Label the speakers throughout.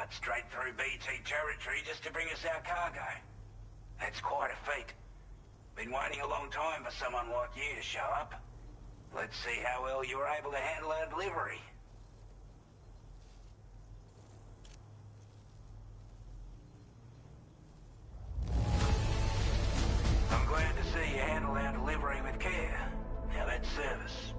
Speaker 1: cut straight through BT territory just to bring us our cargo. That's quite a feat. Been waiting a long time for someone like you to show up. Let's see how well you were able to handle our delivery. I'm glad to see you handled our delivery with care. Now that's service.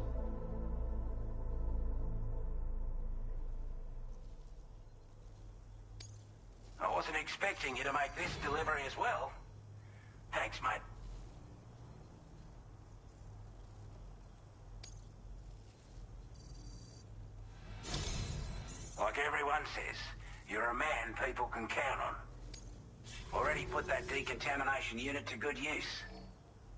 Speaker 1: I wasn't expecting you to make this delivery as well. Thanks, mate. Like everyone says, you're a man people can count on. Already put that decontamination unit to good use.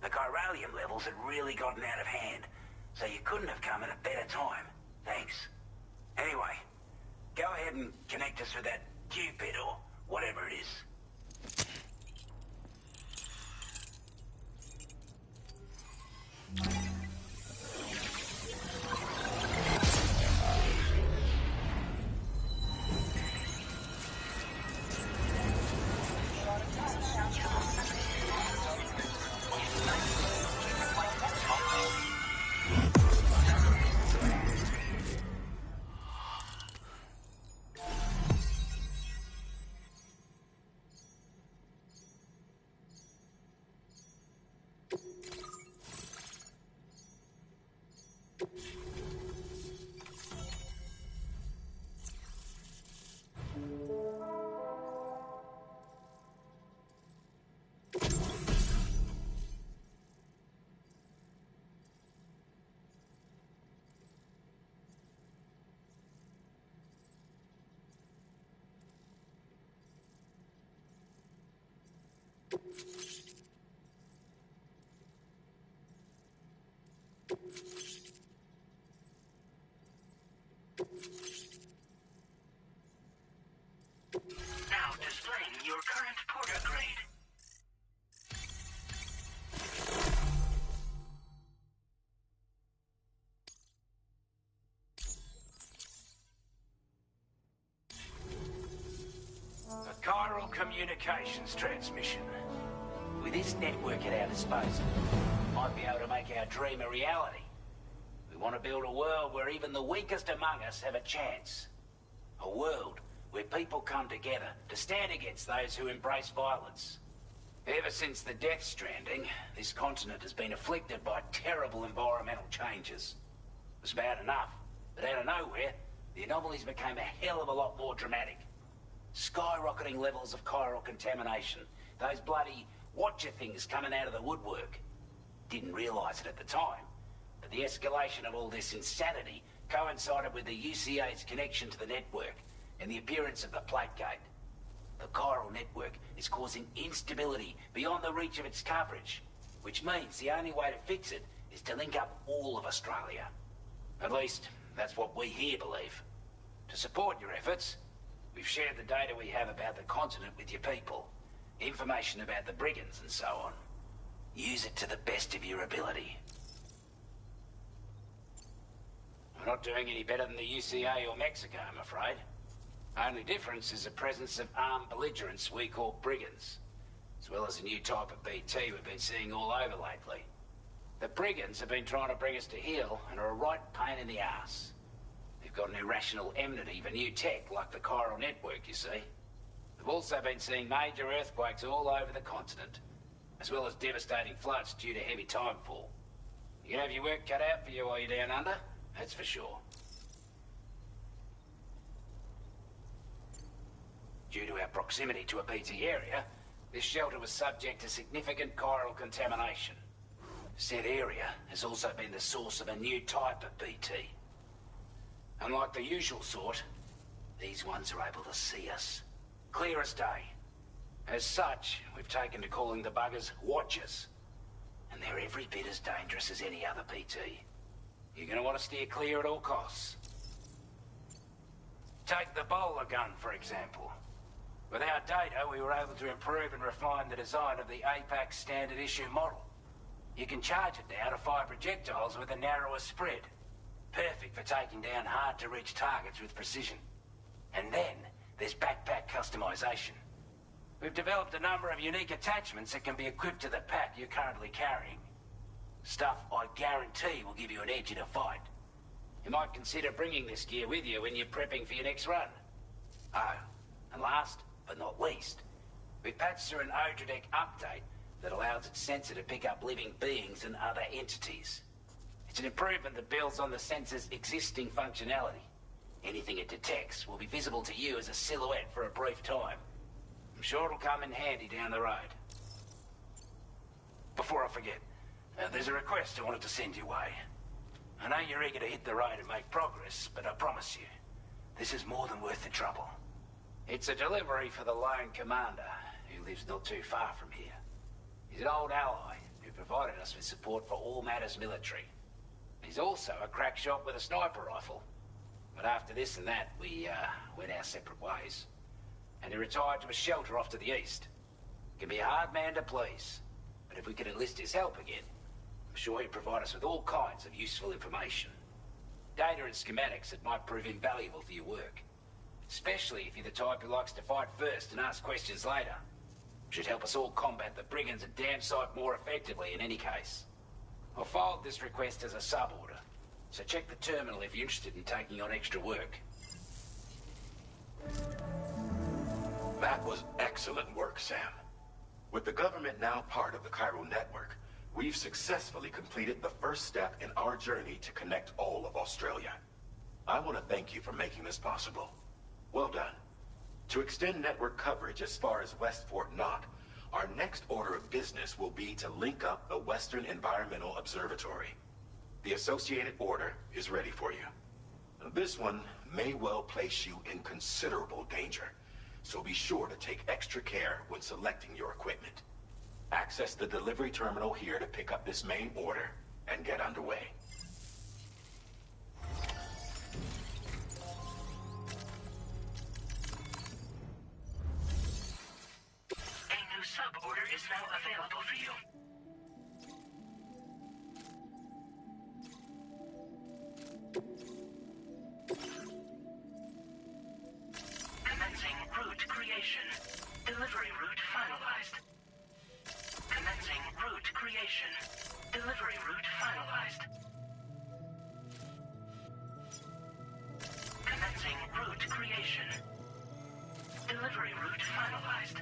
Speaker 1: The chiralium levels had really gotten out of hand, so you couldn't have come at a better time. Thanks. Anyway, go ahead and connect us with that Cupid or whatever it is.
Speaker 2: Now displaying your current porter grade.
Speaker 1: A chiral communications transmission. With this network at our disposal, we might be able to make our dream a reality. We want to build a world where even the weakest among us have a chance. A world where people come together to stand against those who embrace violence. Ever since the Death Stranding, this continent has been afflicted by terrible environmental changes. It was bad enough, but out of nowhere, the anomalies became a hell of a lot more dramatic. Skyrocketing levels of chiral contamination, those bloody watcher things coming out of the woodwork. Didn't realise it at the time, but the escalation of all this insanity coincided with the UCA's connection to the network and the appearance of the plate gate. The chiral network is causing instability beyond the reach of its coverage, which means the only way to fix it is to link up all of Australia. At least, that's what we here believe. To support your efforts, we've shared the data we have about the continent with your people, information about the brigands and so on. Use it to the best of your ability. We're not doing any better than the UCA or Mexico, I'm afraid. Only difference is the presence of armed belligerents we call brigands, as well as a new type of BT we've been seeing all over lately. The brigands have been trying to bring us to heel and are a right pain in the ass. They've got an irrational enmity for new tech like the chiral network, you see. We've also been seeing major earthquakes all over the continent, as well as devastating floods due to heavy timefall. You can have your work cut out for you while you're down under, that's for sure. Due to our proximity to a BT area, this shelter was subject to significant chiral contamination. Said area has also been the source of a new type of BT. Unlike the usual sort, these ones are able to see us. Clear as day. As such, we've taken to calling the buggers Watchers. And they're every bit as dangerous as any other BT. You're gonna want to steer clear at all costs. Take the bowler gun, for example. With our data, we were able to improve and refine the design of the APAC standard issue model. You can charge it now to fire projectiles with a narrower spread. Perfect for taking down hard-to-reach targets with precision. And then, there's backpack customization. We've developed a number of unique attachments that can be equipped to the pack you're currently carrying. Stuff I guarantee will give you an edge in a fight. You might consider bringing this gear with you when you're prepping for your next run. Oh, and last but not least, we patched through an Odradek update that allows its sensor to pick up living beings and other entities. It's an improvement that builds on the sensor's existing functionality. Anything it detects will be visible to you as a silhouette for a brief time. I'm sure it'll come in handy down the road. Before I forget, there's a request I wanted to send your way. I know you're eager to hit the road and make progress, but I promise you, this is more than worth the trouble. It's a delivery for the lone commander, who lives not too far from here. He's an old ally who provided us with support for all matters military. He's also a crack shot with a sniper rifle. But after this and that, we went our separate ways. And he retired to a shelter off to the east. Can be a hard man to please, but if we could enlist his help again, I'm sure he'd provide us with all kinds of useful information. Data and schematics that might prove invaluable for your work. Especially if you're the type who likes to fight first and ask questions later. Should help us all combat the brigands a damn sight more effectively in any case. I'll filed this request as a sub-order, so check the terminal if you're interested in taking on extra work.
Speaker 3: That was excellent work, Sam. With the government now part of the Cairo network, we've successfully completed the first step in our journey to connect all of Australia. I want to thank you for making this possible. Well done. To extend network coverage as far as West Fort Knott, our next order of business will be to link up the Western Environmental Observatory. The associated order is ready for you. This one may well place you in considerable danger, so be sure to take extra care when selecting your equipment. Access the delivery terminal here to pick up this main order and get underway.
Speaker 2: A new sub-order is now available for you. Commencing route creation. Delivery route finalized. Commencing route creation. Delivery route finalized. Commencing route creation. Delivery route finalized.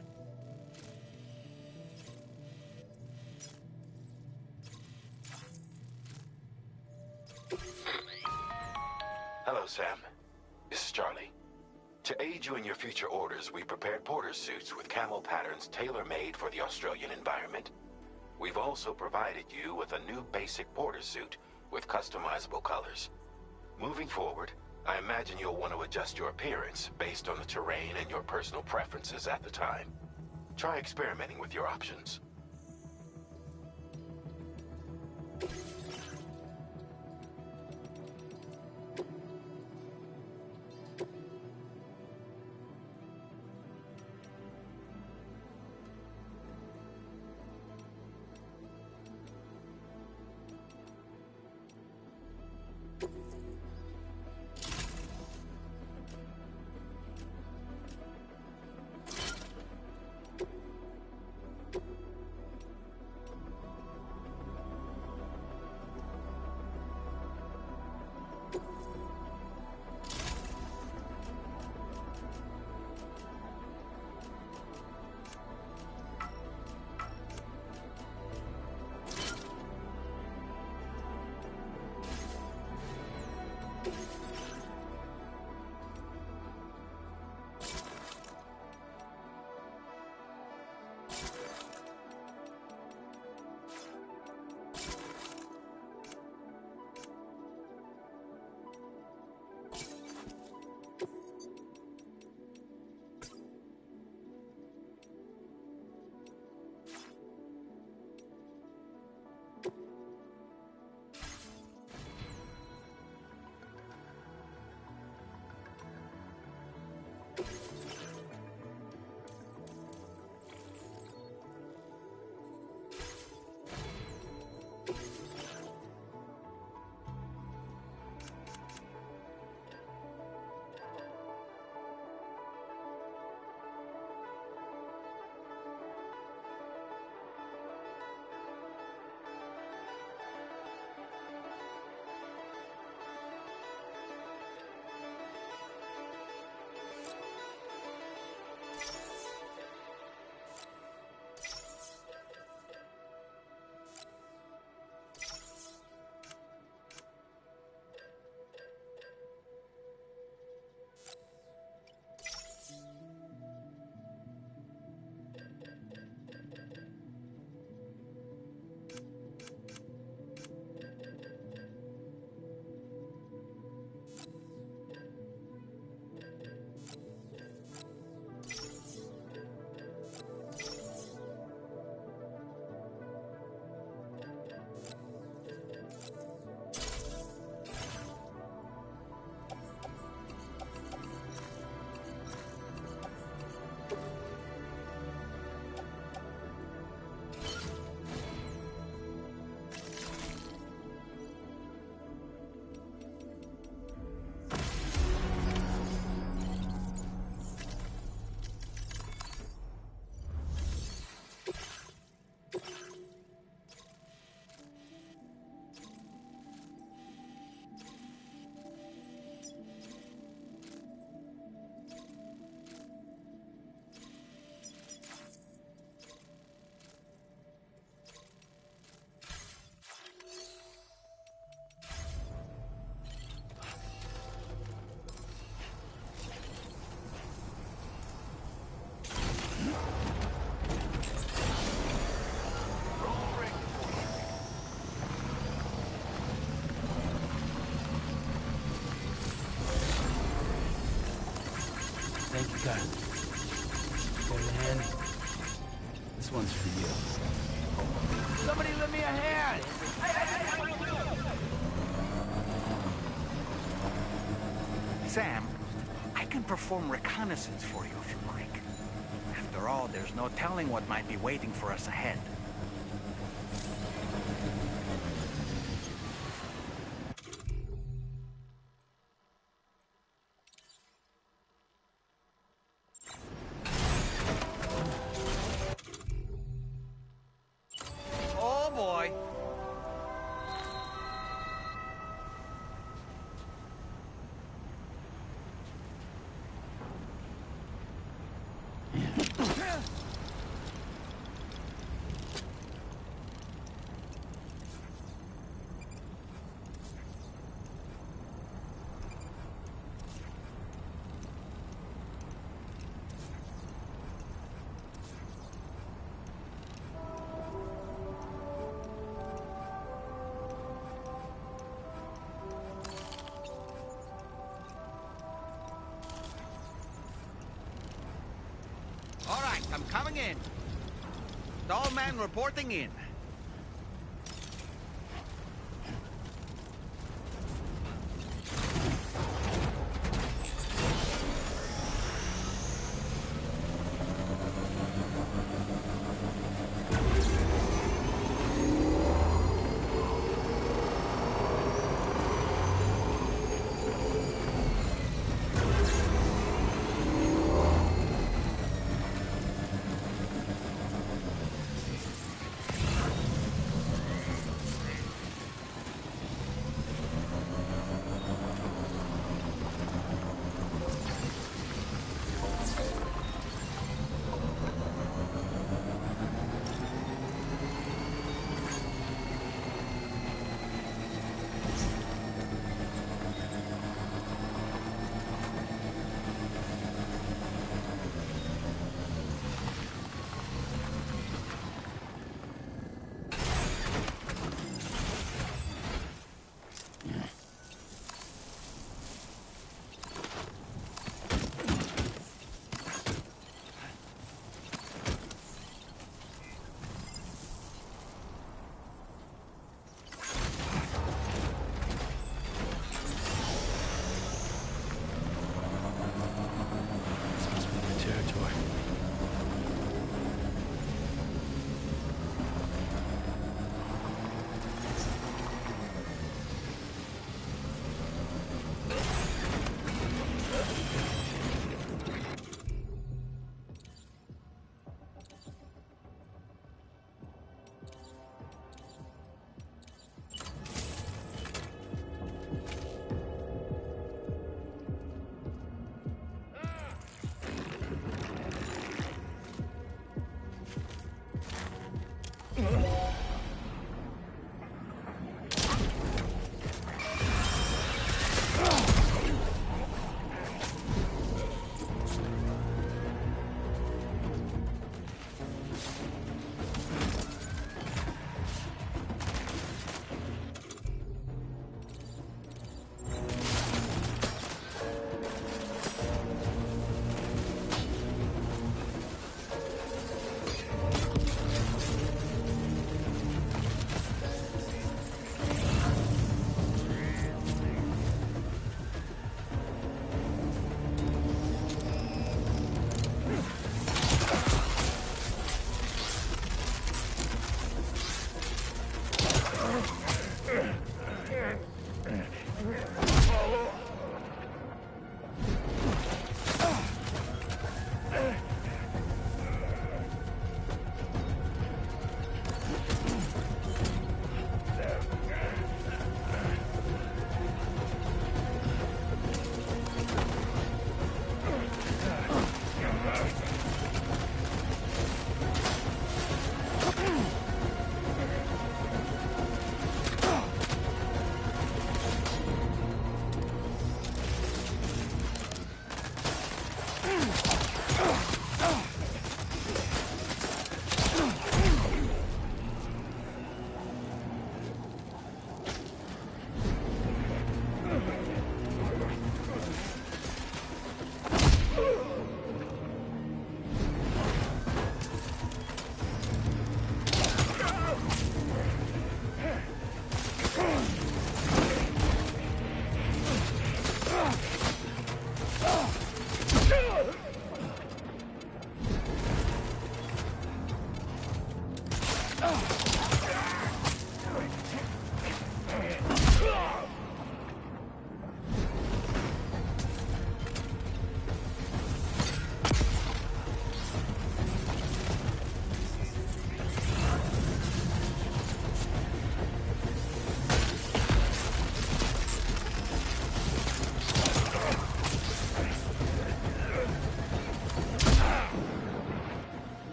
Speaker 3: Hello, Sam. This is Charlie. To aid you in your future orders, we prepared porter suits with camo patterns tailor-made for the Australian environment. We've also provided you with a new basic porter suit with customizable colors. Moving forward, I imagine you'll want to adjust your appearance based on the terrain and your personal preferences at the time. Try experimenting with your options.
Speaker 1: Okay. And this one's for you. Somebody lend me a hand!
Speaker 4: Sam, I can perform reconnaissance for you if you like. After all, there's no telling what might be waiting for us ahead. Oh boy! All right, I'm coming in. Doll man reporting in.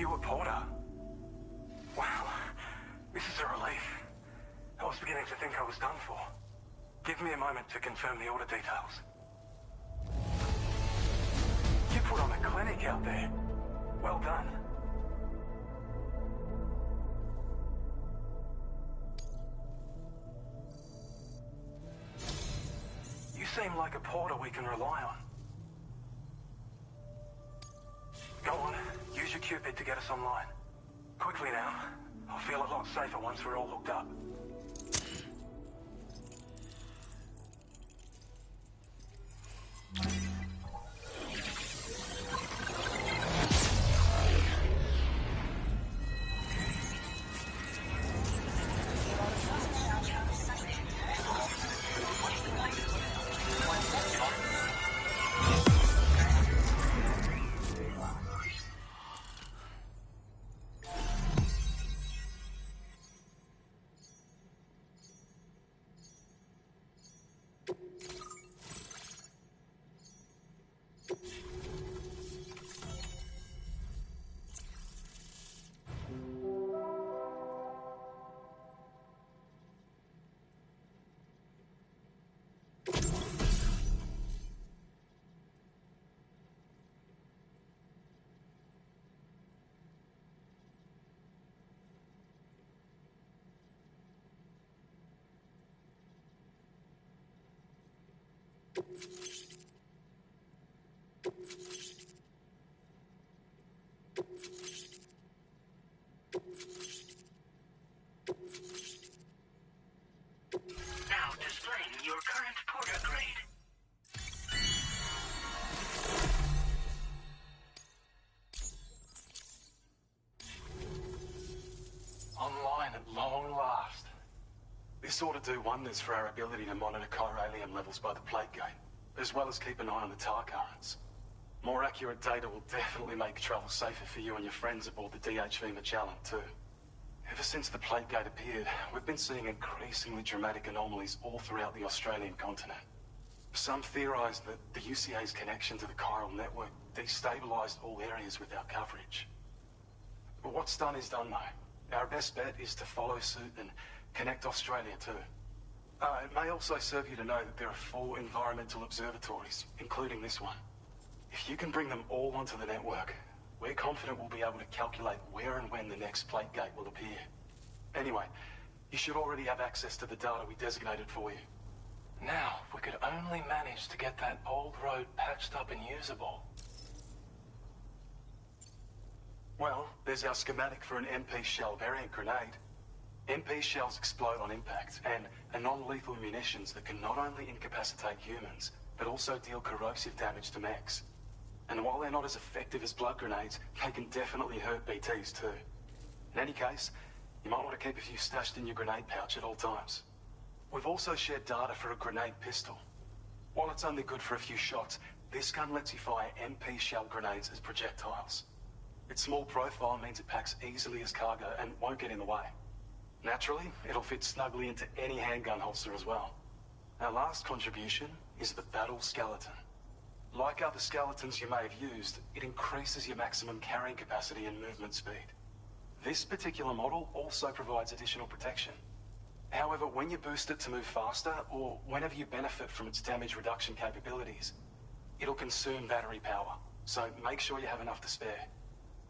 Speaker 5: You a porter? Wow, this is a relief. I was beginning to think I was done for. Give me a moment to confirm the order details. You put on a clinic out there. Well done. You seem like a porter we can rely on. Go on, use your Cupid to get us online. Quickly now. I'll feel a lot safer once we're all hooked up.
Speaker 2: Now displaying your current porter grade.
Speaker 5: Online at long last. This ought to do wonders for our ability to monitor chiralium levels by the plate gate, as well as keep an eye on the tar currents. More accurate data will definitely make travel safer for you and your friends aboard the DHV Magellan, too. Ever since the plate gate appeared, we've been seeing increasingly dramatic anomalies all throughout the Australian continent. Some theorise that the UCA's connection to the chiral network destabilised all areas with our coverage. But what's done is done, though. Our best bet is to follow suit and connect Australia, too. It may also serve you to know that there are 4 environmental observatories, including this one. If you can bring them all onto the network, we're confident we'll be able to calculate where and when the next plate gate will appear. Anyway, you should already have access to the data we designated for you. Now, if we could only manage to get that old road patched up and usable. Well, there's our schematic for an MP shell variant grenade. MP shells explode on impact and are non-lethal munitions that can not only incapacitate humans, but also deal corrosive damage to mechs. And while they're not as effective as blood grenades, they can definitely hurt BTs too. In any case, you might want to keep a few stashed in your grenade pouch at all times. We've also shared data for a grenade pistol. While it's only good for a few shots, this gun lets you fire MP shell grenades as projectiles. Its small profile means it packs easily as cargo and won't get in the way. Naturally, it'll fit snugly into any handgun holster as well. Our last contribution is the battle skeleton. Like other skeletons you may have used, it increases your maximum carrying capacity and movement speed. This particular model also provides additional protection. However, when you boost it to move faster, or whenever you benefit from its damage reduction capabilities, it'll consume battery power, so make sure you have enough to spare.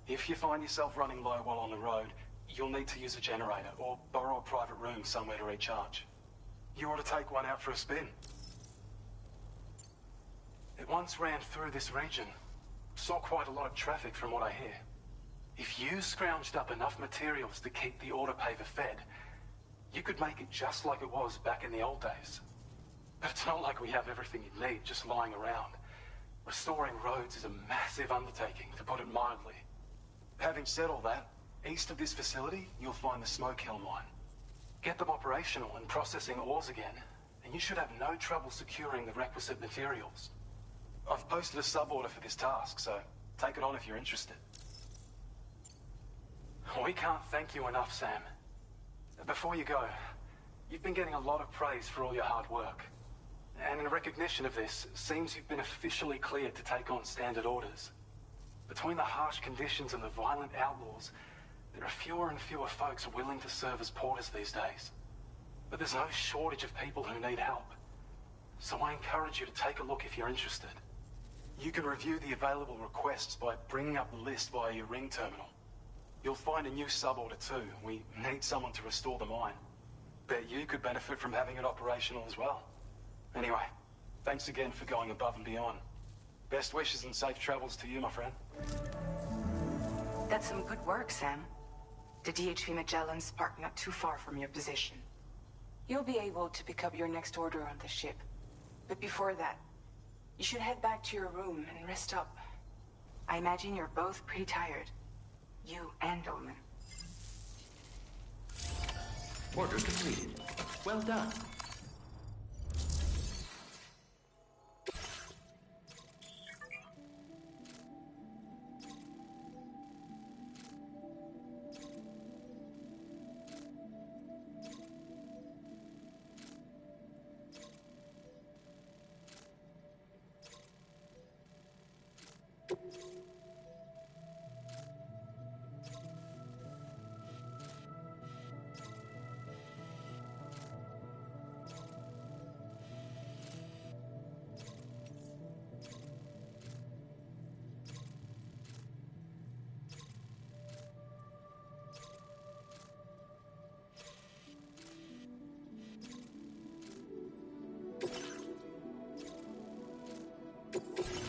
Speaker 5: If you find yourself running low while on the road, you'll need to use a generator or borrow a private room somewhere to recharge. You ought to take one out for a spin. It once ran through this region. Saw quite a lot of traffic from what I hear. If you scrounged up enough materials to keep the autopaver fed, you could make it just like it was back in the old days. But it's not like we have everything you need just lying around. Restoring roads is a massive undertaking, to put it mildly. Having said all that, east of this facility, you'll find the Smoke Hill mine. Get them operational and processing ores again, and you should have no trouble securing the requisite materials. I've posted a sub-order for this task, so take it on if you're interested. We can't thank you enough, Sam. Before you go, you've been getting a lot of praise for all your hard work. And in recognition of this, it seems you've been officially cleared to take on standard orders. Between the harsh conditions and the violent outlaws, there are fewer and fewer folks willing to serve as porters these days. But there's no shortage of people who need help. So I encourage you to take a look if you're interested. You can review the available requests by bringing up the list via your ring terminal. You'll find a new sub-order too. We need someone to restore the mine. Bet you could benefit from having it operational as well. Anyway, thanks again for going above and beyond. Best wishes and safe travels to you, my friend.
Speaker 6: That's some good work, Sam. The DHV Magellan's parked not too far from your position. You'll be able to pick up your next order on the ship. But before that, you should head back to your room and rest up. I imagine you're both pretty tired. You and Dolman.
Speaker 7: Order completed. Well done.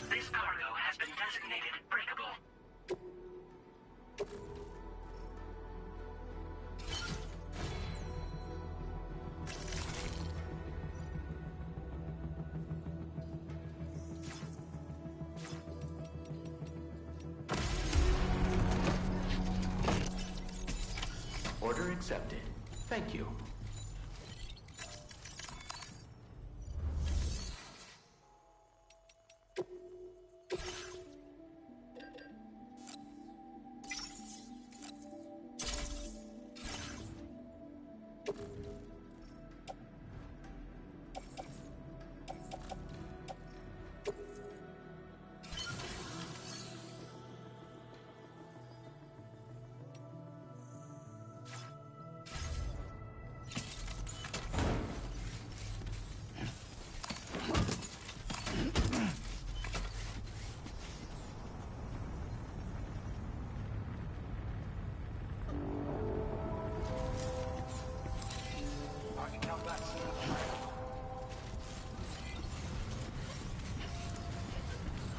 Speaker 2: This cargo has been designated breakable.
Speaker 7: Order accepted. Thank you.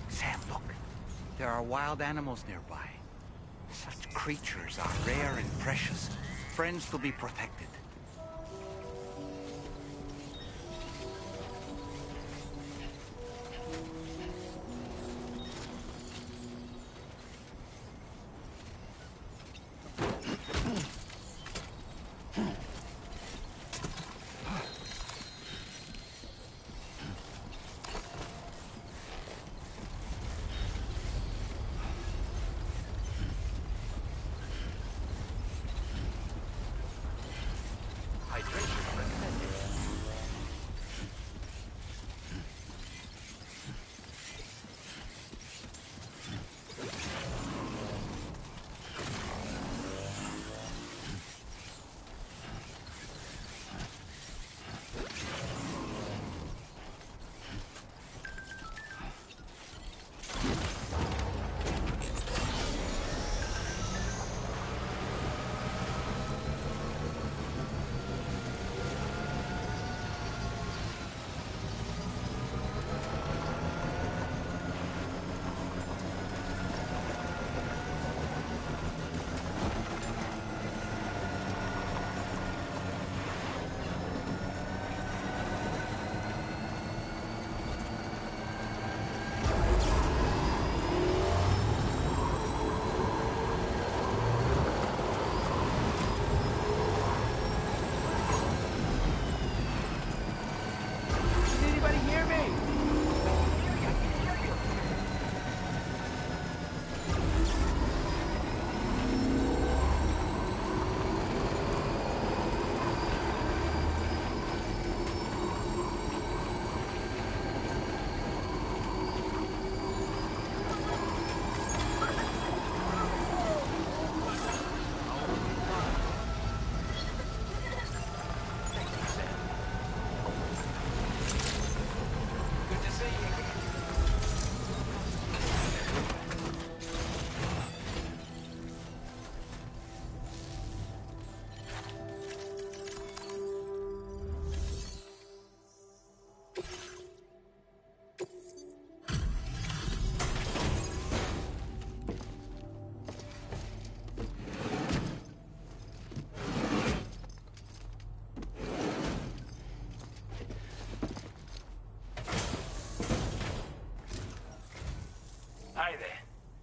Speaker 4: Sam, look. There are wild animals nearby. Such creatures are rare and precious. Friends to be protected.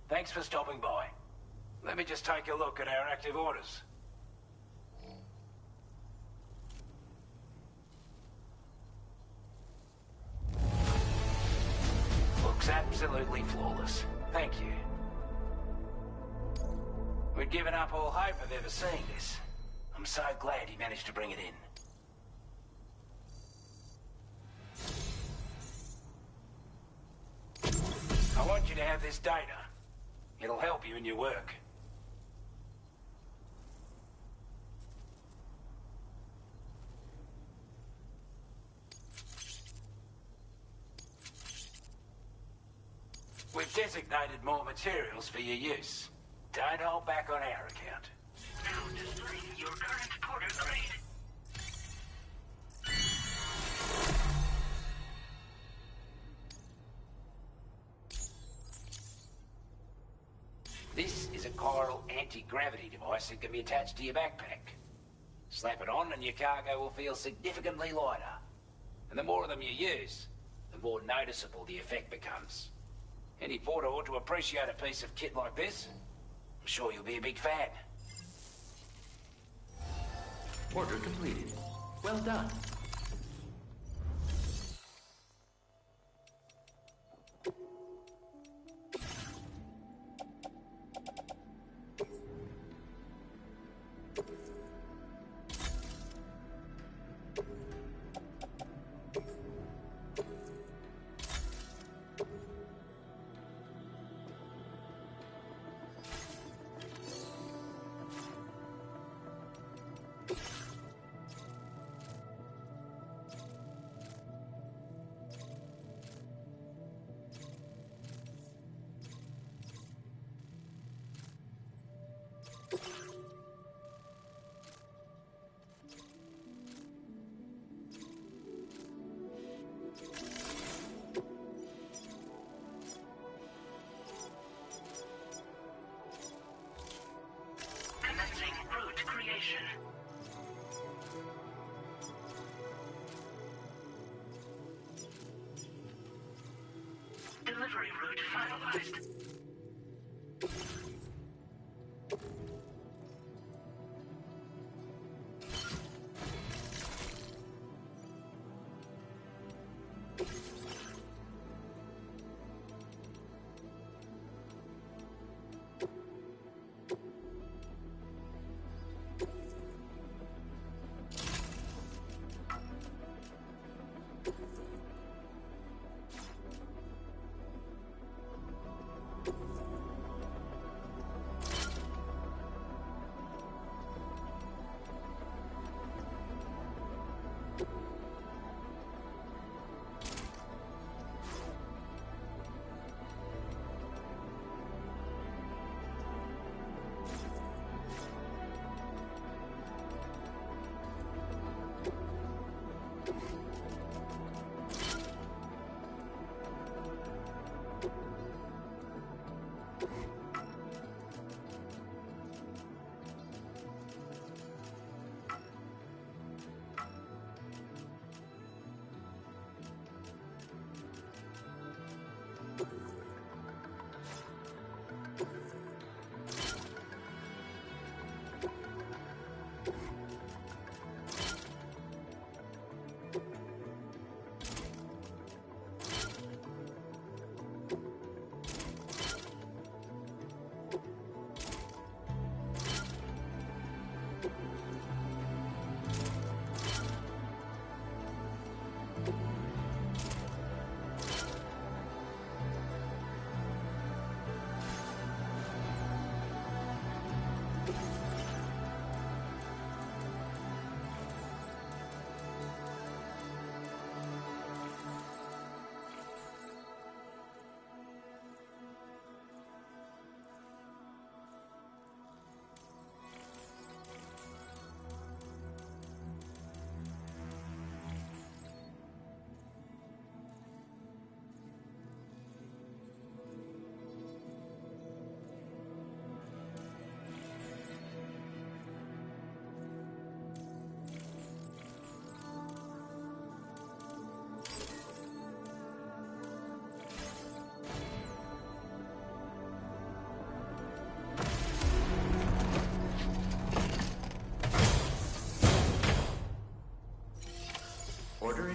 Speaker 1: Thanks for stopping by. Let me just take a look at our active orders. Looks absolutely flawless. Thank you. We'd given up all hope of ever seeing this. I'm so glad he managed to bring it in. I want you to have this data. It'll help you in your work. We've designated more materials for your use. Don't hold back on our account.
Speaker 2: Now displaying your current porter grade.
Speaker 1: This is a chiral anti-gravity device that can be attached to your backpack. Slap it on and your cargo will feel significantly lighter. And the more of them you use, the more noticeable the effect becomes. Any porter ought to appreciate a piece of kit like this. I'm sure you'll be a big fan.
Speaker 7: Order completed. Well done.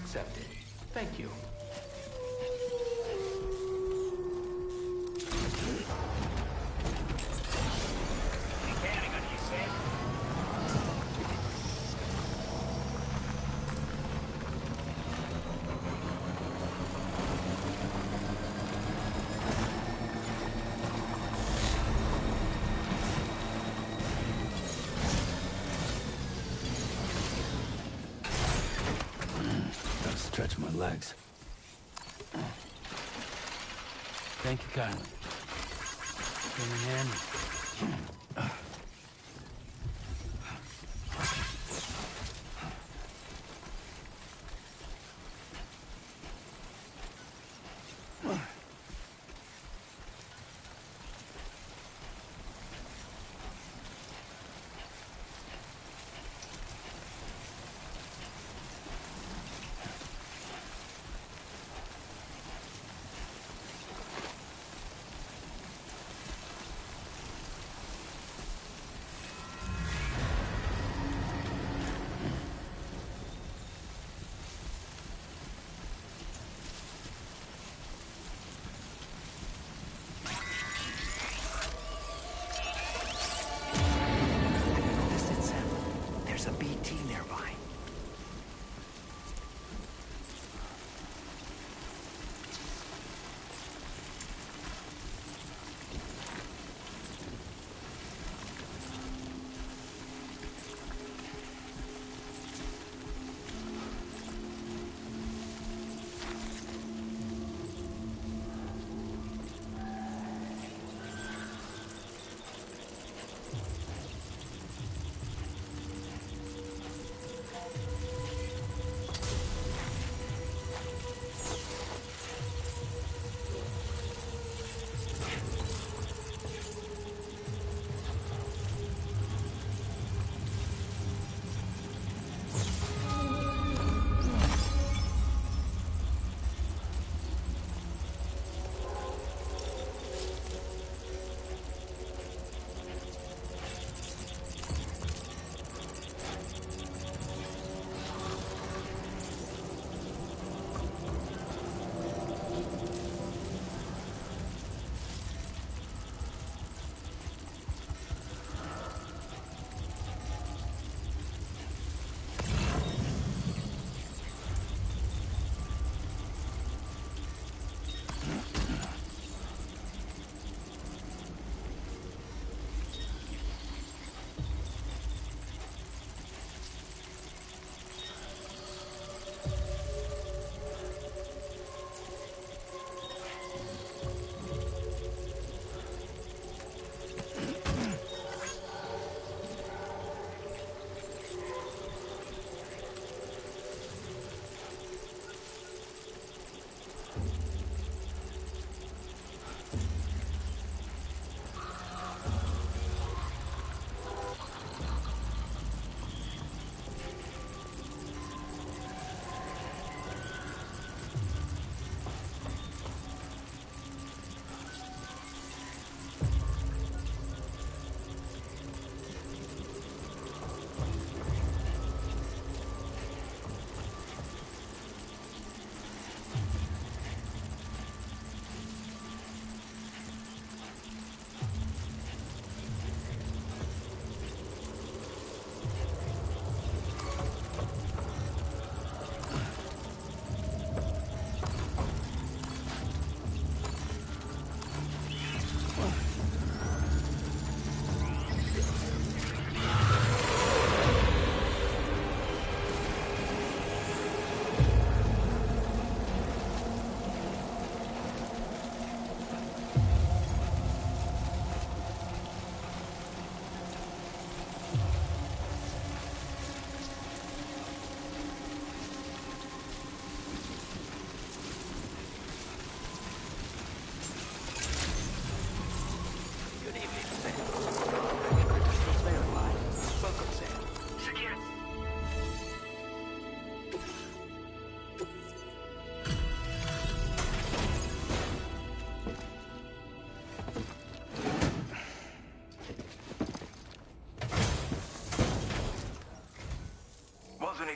Speaker 7: accepted. Thank you.
Speaker 1: Counting on you, Sam.
Speaker 8: Gotta stretch my legs. Thank you kindly. Came in handy.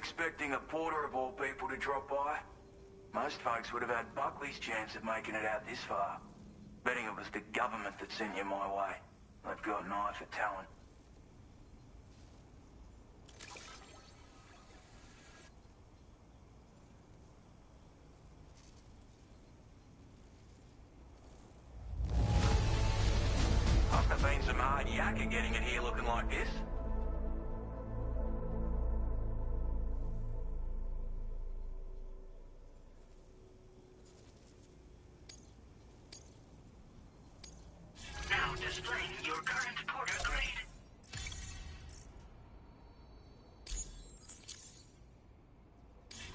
Speaker 9: expecting a porter of all people to drop by. Most folks would have had Buckley's chance of making it out this far. Betting it was the government that sent you my way. They've got an eye for talent. Must have been some hard yakka getting it here looking like this.
Speaker 2: Now displaying your current porter grade.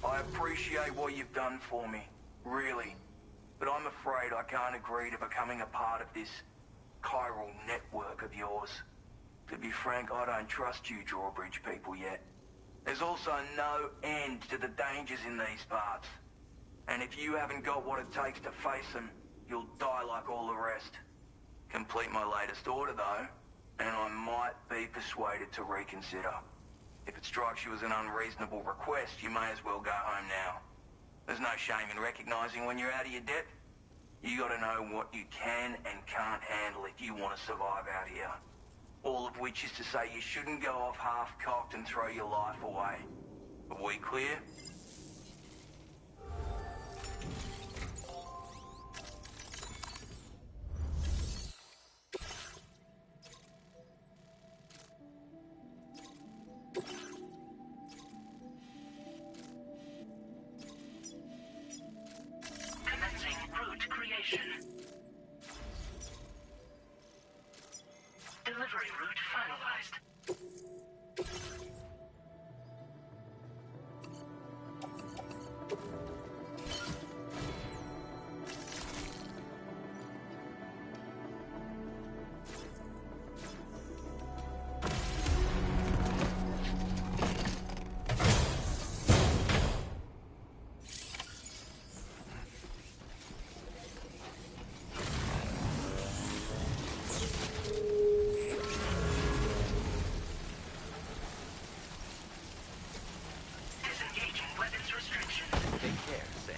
Speaker 9: I appreciate what you've done for me, really. But I'm afraid I can't agree to becoming a part of this chiral network of yours. To be frank, I don't trust you drawbridge people yet. There's also no end to the dangers in these parts. And if you haven't got what it takes to face them, you'll die like all the rest. Complete my latest order, though, and I might be persuaded to reconsider. If it strikes you as an unreasonable request, you may as well go home now. There's no shame in recognizing when you're out of your depth. You gotta know what you can and can't handle if you want to survive out here. All of which is to say you shouldn't go off half-cocked and throw your life away. Are we clear?
Speaker 2: Commencing route creation. Delivery route finalized. Disengaging weapons restrictions.
Speaker 4: Take care, Sam.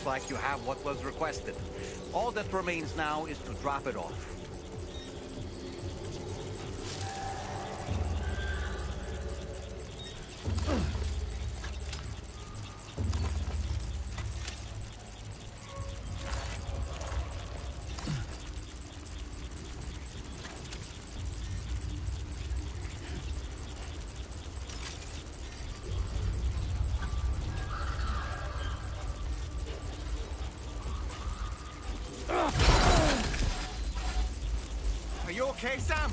Speaker 4: Looks like you have what was requested. All that remains now is to drop it off. Are you okay, Sam?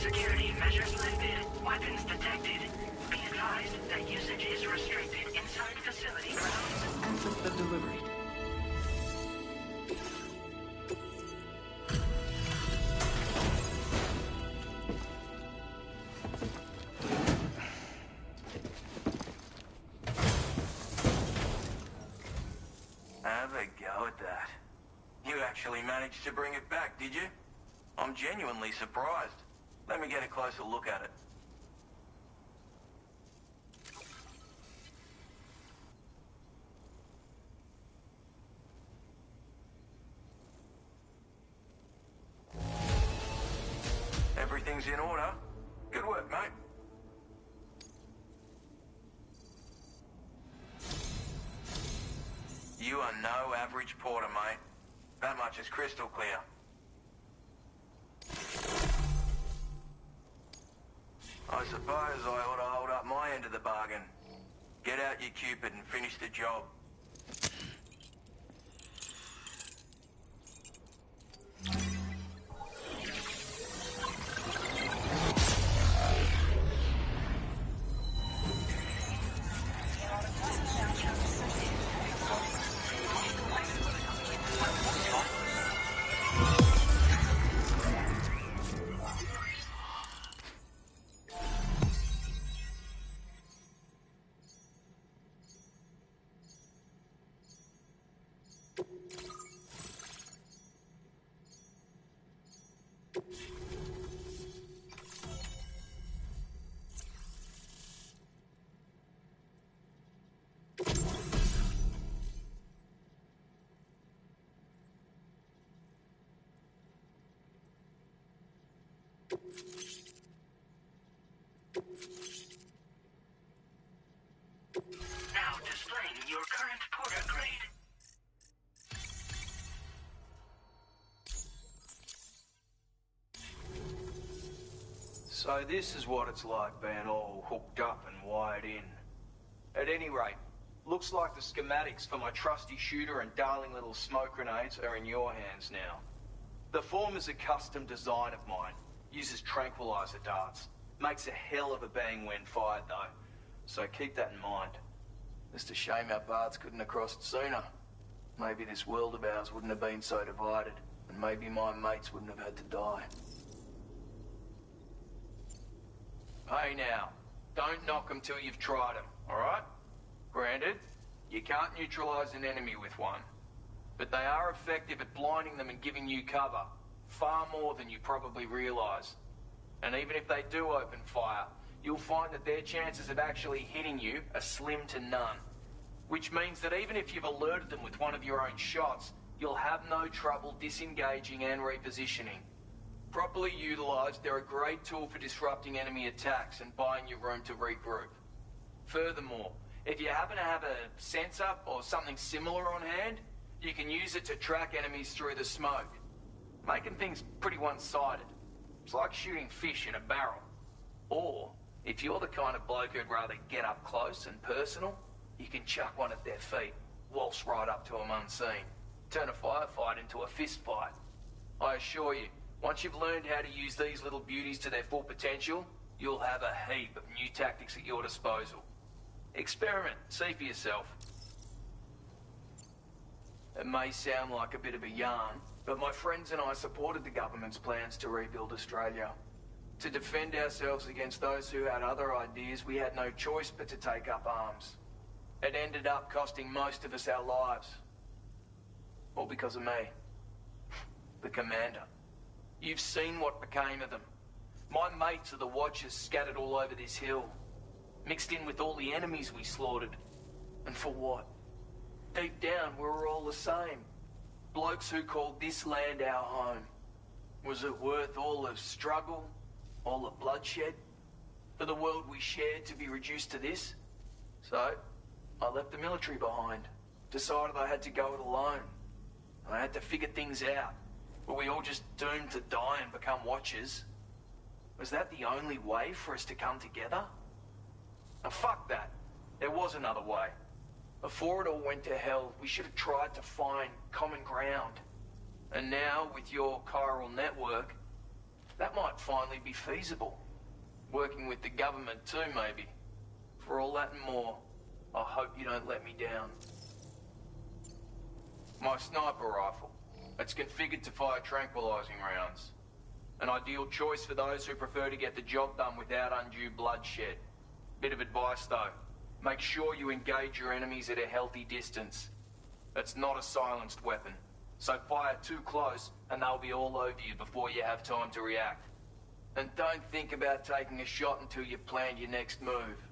Speaker 2: Security measures lifted. Weapons detected. Be advised that usage is restricted inside facility grounds.
Speaker 7: And with the delivery.
Speaker 9: Have a go at that. You actually managed to bring it back, did you? I'm genuinely surprised. Let me get a closer look at it. Everything's in order. Good work, mate. You are no average porter, mate. That much is crystal clear. I suppose I ought to hold up my end of the bargain. Get out your Cupid and finish the job.
Speaker 2: Now displaying your current porter grade.
Speaker 9: So this is what it's like being all hooked up and wired in. At any rate, looks like the schematics for my trusty shooter and darling little smoke grenades are in your hands now. The former's a custom design of mine. Uses tranquilizer darts. Makes a hell of a bang when fired though. So keep that in mind. Just a shame our paths couldn't have crossed sooner. Maybe this world of ours wouldn't have been so divided. and maybe my mates wouldn't have had to die. Hey now, don't knock them till you've tried them, alright? Granted, you can't neutralize an enemy with one, but they are effective at blinding them and giving you cover, far more than you probably realize. And even if they do open fire, you'll find that their chances of actually hitting you are slim to none. Which means that even if you've alerted them with one of your own shots, you'll have no trouble disengaging and repositioning. Properly utilized, they're a great tool for disrupting enemy attacks and buying you room to regroup. Furthermore, if you happen to have a sensor or something similar on hand, you can use it to track enemies through the smoke, making things pretty one-sided. It's like shooting fish in a barrel. Or, if you're the kind of bloke who'd rather get up close and personal, you can chuck one at their feet, waltz right up to them unseen, turn a firefight into a fist fight. I assure you, once you've learned how to use these little beauties to their full potential, you'll have a heap of new tactics at your disposal. Experiment, see for yourself. It may sound like a bit of a yarn, but my friends and I supported the government's plans to rebuild Australia. To defend ourselves against those who had other ideas, we had no choice but to take up arms. It ended up costing most of us our lives. All because of me. The commander. You've seen what became of them. My mates are the Watchers scattered all over this hill. Mixed in with all the enemies we slaughtered. And for what? Deep down, we were all the same. Blokes who called this land our home. Was it worth all the struggle? All the bloodshed? For the world we shared to be reduced to this? So, I left the military behind. Decided I had to go it alone. I had to figure things out. Were we all just doomed to die and become Watchers? Was that the only way for us to come together? Now fuck that. There was another way. Before it all went to hell, we should have tried to find common ground. And now, with your chiral network, that might finally be feasible. Working with the government too, maybe. For all that and more, I hope you don't let me down. My sniper rifle. It's configured to fire tranquilizing rounds. An ideal choice for those who prefer to get the job done without undue bloodshed. Bit of advice though. Make sure you engage your enemies at a healthy distance. It's not a silenced weapon, so fire too close and they'll be all over you before you have time to react. And don't think about taking a shot until you've planned your next move.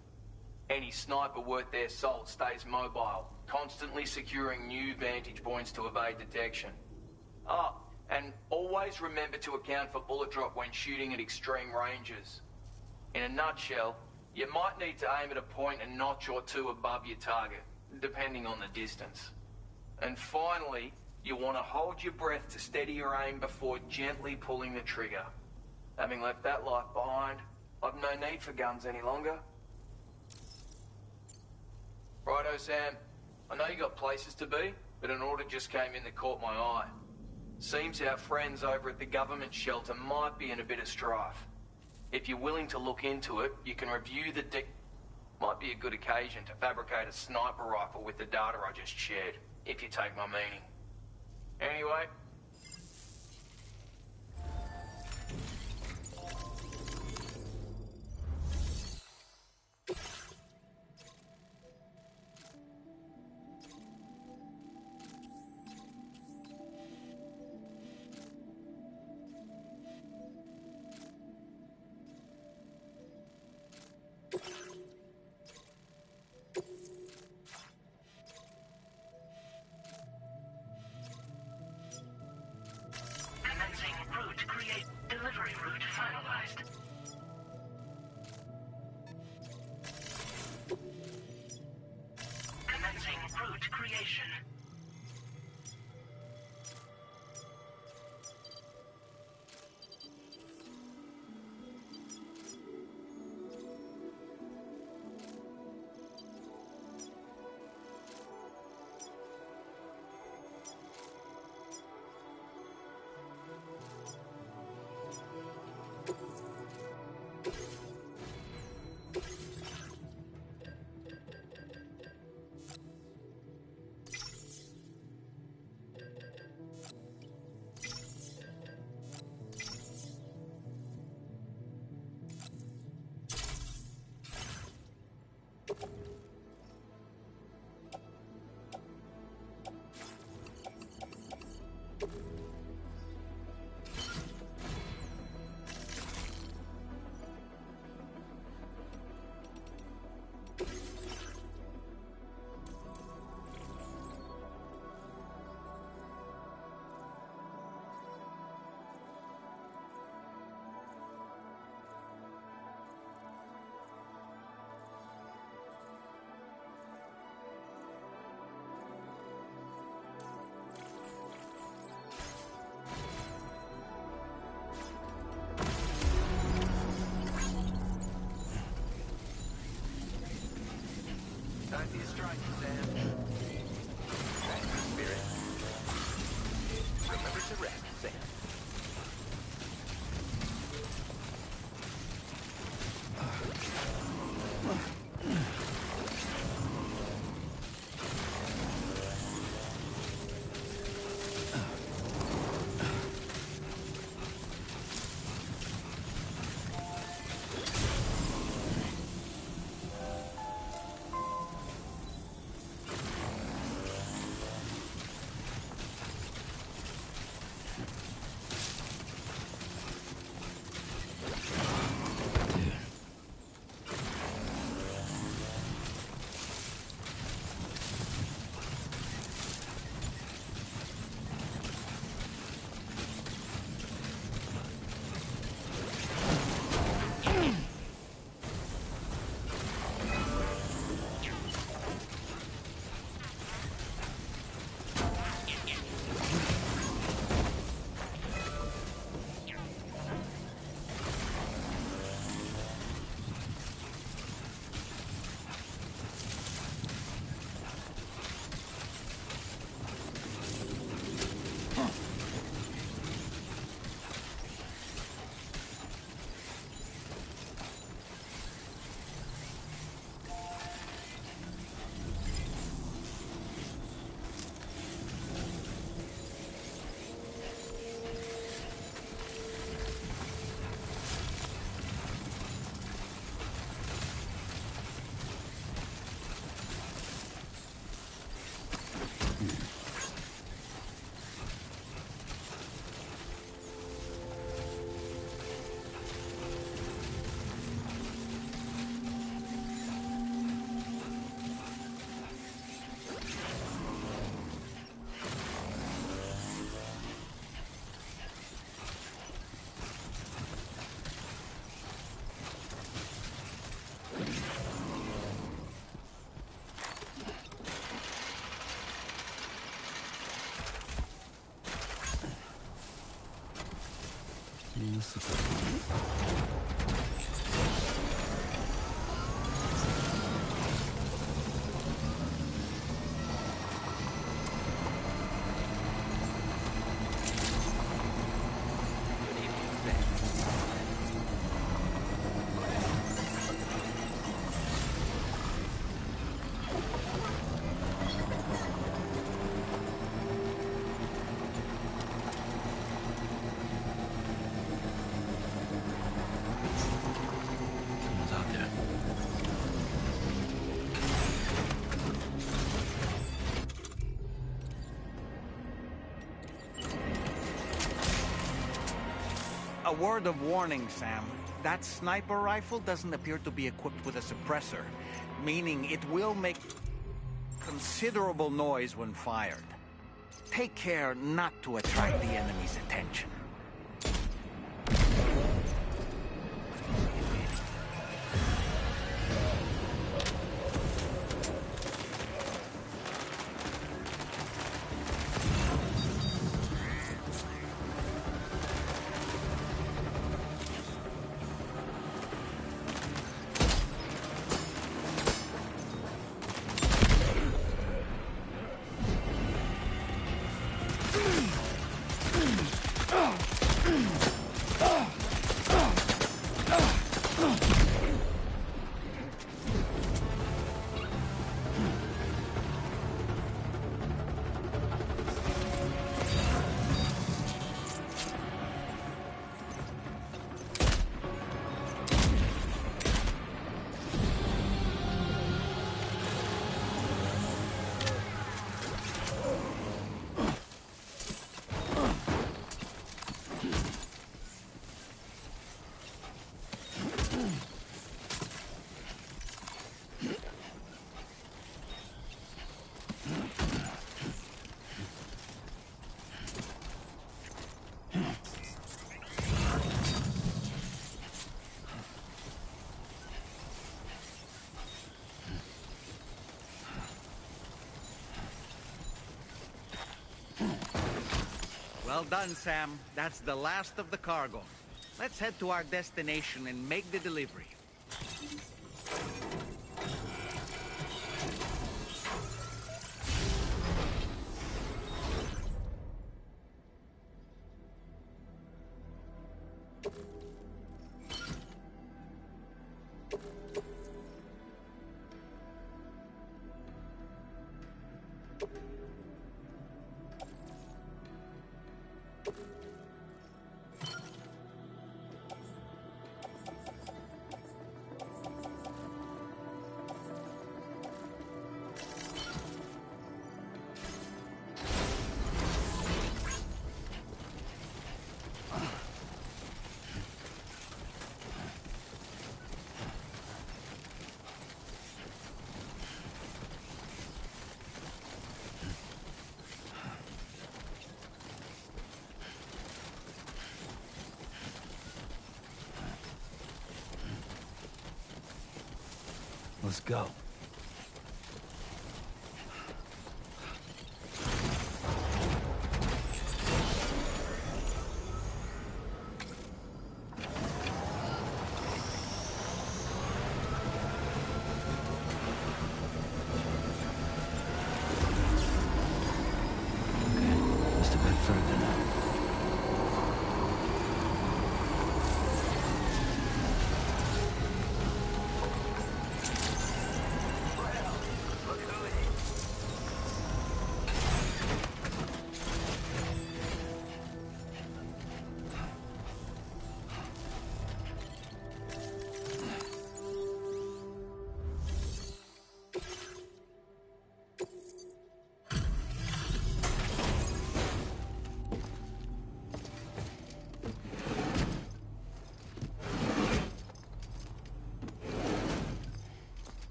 Speaker 9: Any sniper worth their salt stays mobile, constantly securing new vantage points to evade detection. Oh, and always remember to account for bullet drop when shooting at extreme ranges. In a nutshell, you might need to aim at a point a notch or two above your target, depending on the distance. And finally, you want to hold your breath to steady your aim before gently pulling the trigger. Having left that life behind, I've no need for guns any longer. Righto, Sam. I know you got places to be, but an order just came in that caught my eye. Seems our friends over at the government shelter might be in a bit of strife. If you're willing to look into it, you can review the might be a good occasion to fabricate a sniper rifle with the data I just shared, if you take my meaning. Anyway...
Speaker 8: Someone's out there.
Speaker 4: A word of warning, Sam. That sniper rifle doesn't appear to be equipped with a suppressor, meaning it will make considerable noise when fired. Take care not to attract the enemy's attention. Well done, Sam. That's the last of the cargo. Let's head to our destination and make the delivery.
Speaker 8: Let's go. Just a bit further now.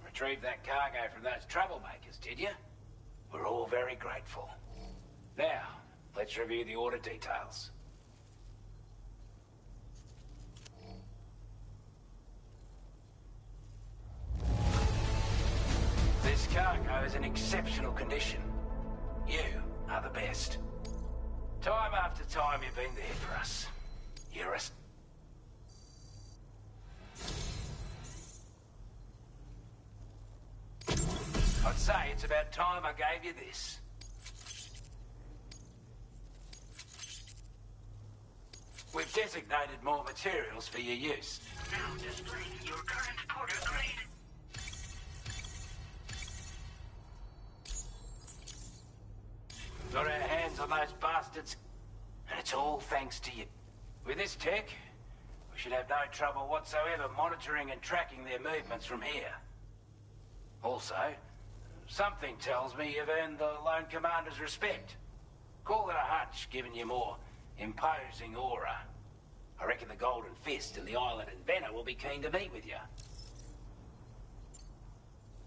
Speaker 1: Retrieved that cargo from those troublemakers, did you? We're all very grateful. Now, let's review the order details. This cargo is in exceptional condition. You are the best. Time after time you've been there for us. You're us. I'd say it's about time I gave you this. We've designated more materials for your use.
Speaker 2: Now displaying your current porter grade.
Speaker 1: Got our hands on those bastards, and it's all thanks to you. With this tech, we should have no trouble whatsoever monitoring and tracking their movements from here. Also, something tells me you've earned the Lone Commander's respect. Call it a hunch, given your more imposing aura. I reckon the Golden Fist and the Island Inventor will be keen to meet with you.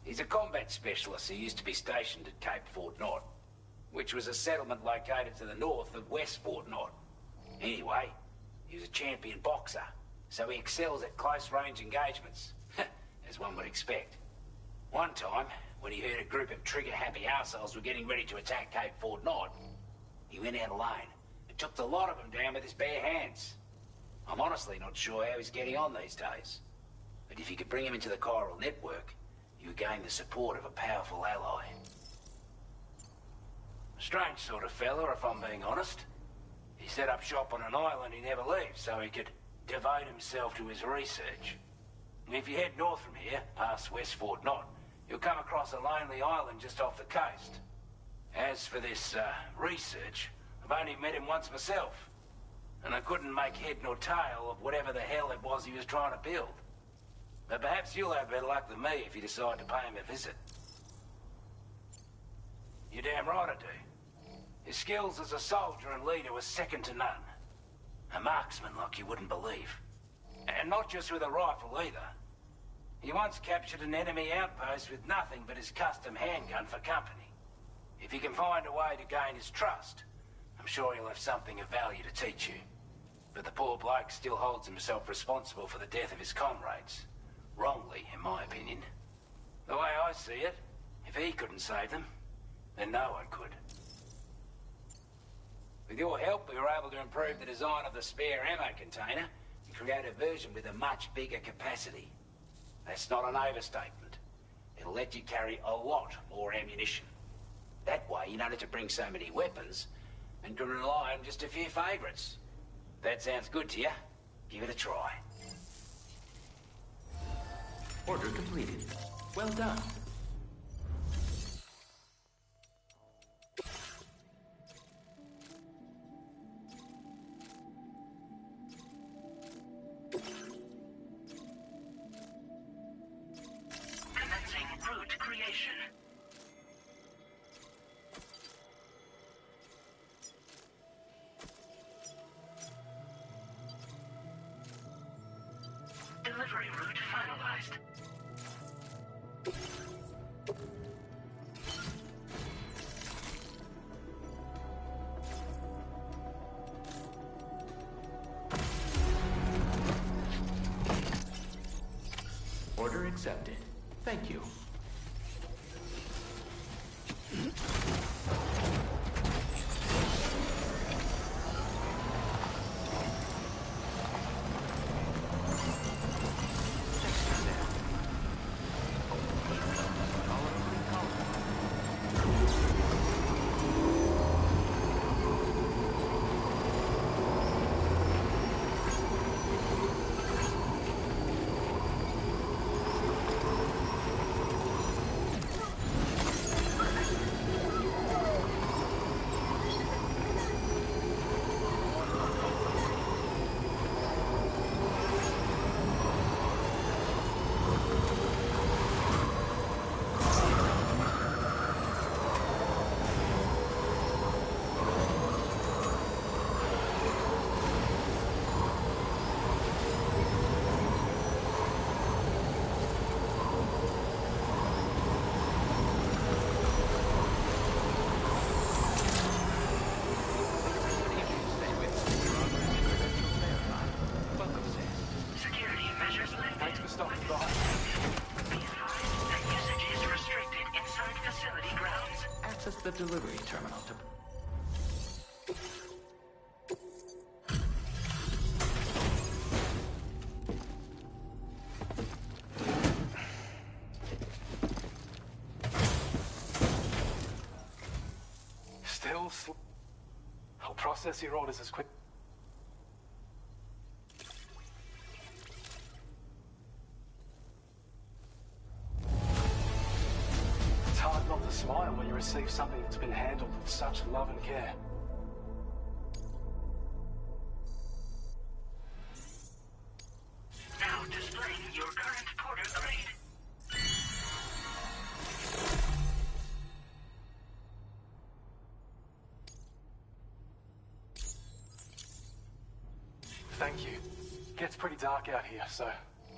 Speaker 1: He's a combat specialist who used to be stationed at Cape Fort Knott, which was a settlement located to the north of West Fort Knott. Anyway, he was a champion boxer, so he excels at close-range engagements, as one would expect. One time, when he heard a group of trigger-happy arseholes were getting ready to attack Cape Fort Knott, he went out alone and took the lot of them down with his bare hands. I'm honestly not sure how he's getting on these days. But if you could bring him into the chiral network, you would gain the support of a powerful ally. Strange sort of fella, if I'm being honest. He set up shop on an island he never leaves so he could devote himself to his research. And if you head north from here, past West Fort Knott, you'll come across a lonely island just off the coast. As for this research, I've only met him once myself, and I couldn't make head nor tail of whatever the hell it was he was trying to build. But perhaps you'll have better luck than me if you decide to pay him a visit. You're damn right I do. His skills as a soldier and leader were second to none. A marksman like you wouldn't believe. And not just with a rifle either. He once captured an enemy outpost with nothing but his custom handgun for company. If you can find a way to gain his trust, I'm sure he'll have something of value to teach you. But the poor bloke still holds himself responsible for the death of his comrades. Wrongly, in my opinion. The way I see it, if he couldn't save them, then no one could. With your help, we were able to improve the design of the spare ammo container and create a version with a much bigger capacity. That's not an overstatement. It'll let you carry a lot more ammunition. That way, you don't have to bring so many weapons and can rely on just a few favorites. That sounds good to you? Give it a try.
Speaker 7: Order completed. Well done.
Speaker 2: Commencing route creation. Delivery route finalized.
Speaker 7: Order accepted. Thank you. Access the delivery terminal to...
Speaker 5: I'll process your orders as quick... It's hard not to smile when you receive something that's been handled with such love and care.
Speaker 2: Now displaying your current porter grade.
Speaker 5: Thank you. Gets pretty dark out here, so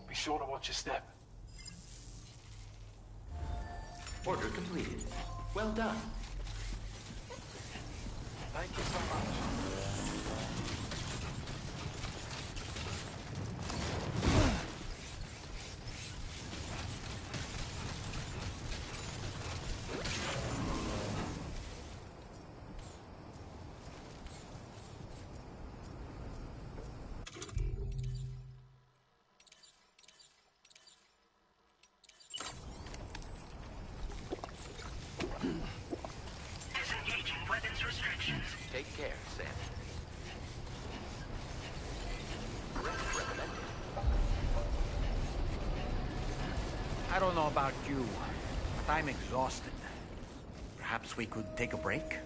Speaker 5: be sure to watch your step.
Speaker 7: Order completed. Well done.
Speaker 5: Thank you so much.
Speaker 2: Disengaging weapons restrictions.
Speaker 7: Take care, Sam. Rest recommended.
Speaker 4: I don't know about you, but I'm exhausted. Perhaps we could take a break?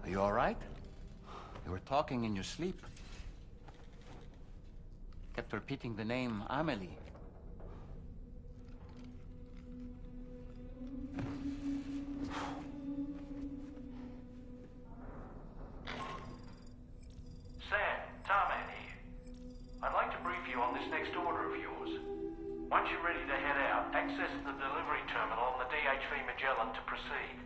Speaker 4: You all right? You were talking in your sleep. Kept repeating the name Amelie.
Speaker 10: Sam, Tarman here. I'd like to brief you on this next order of yours. Once you're ready to head out, access the delivery terminal on the DHV Magellan to proceed.